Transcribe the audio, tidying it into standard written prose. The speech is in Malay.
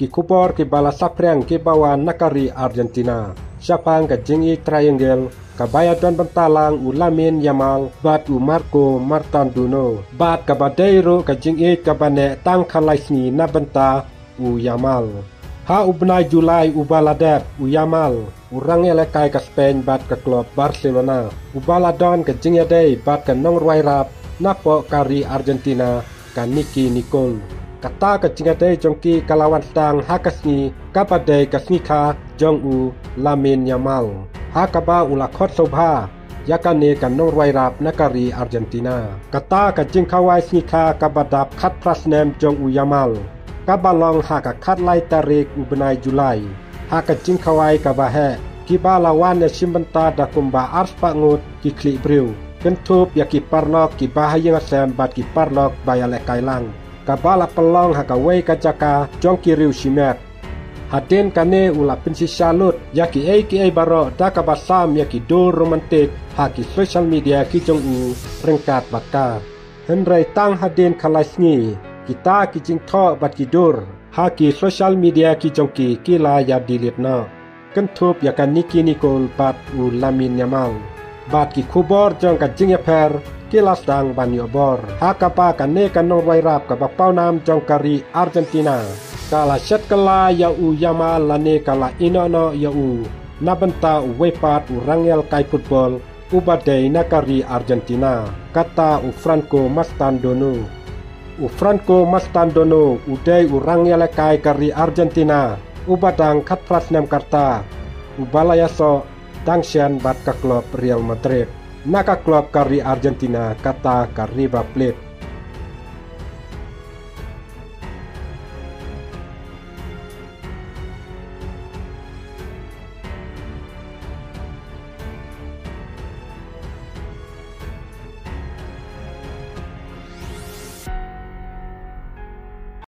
ki kubor ki bala sapreng ki bawa nakari Argentina. Siapang ka jingi triangle kabaya don bentalang u Lamin Yamal bat u Marco Martandino bat kabadeiro ka jingi kabane tang kalaisni na benta u Yamal. Ha ubnai Julai u baladet u Yamal urang elekai ka Spain bat ka klub Barcelona. U baladon ka jingi dei bat ka nong ruairap napo kari Argentina ka Nicky Nicole. Kata ka jingi dei jongki kalawan stang hakasni kabadei kasnika jong u Lamin Yamal. Hakaba ulakot sobha yakane kan norwairap nakari Argentina. Kata ka jingkawai snika kabadap khat prasnem jong u Yamal. Kabalong haka khat lai tarik u benai Julai. Haka jingkawai kabahe kiba lawan ya simbenta da kumba ars pangut ki kli briu. Kentup ya ki parlok ki bahayang asem bat ki parlok bayale kailang. Kabala pelong haka wei kajaka jong ki riu simet. Haden kane ula pensi salut yaki ki baro da kabasam yaki do romantik haki social media ki jong u rengkat bakar. Henry tang haden kalaisni kita ki jing tho bat ki dur haki social media ki jong ki la ya delete na. Kentup yakan Nicky Nicole bat u Lamin Yamal. Bat ki kubor jong ka jing per kilas dang ban yobor. Hakapa kane kan norwairap ka bapau nam jong kari Argentina. Kala set kala ya u Yamal lane kala inono ya u nabenta u wepat u rangel kai football u badai nakari Argentina kata u Franco Mastandono. U Franco Mastandono u dei u rangel kai kari Argentina u badang kat prasnem karta u balayaso dangsian bat ka klub Real Madrid naka klub kari Argentina kata ka River Plate.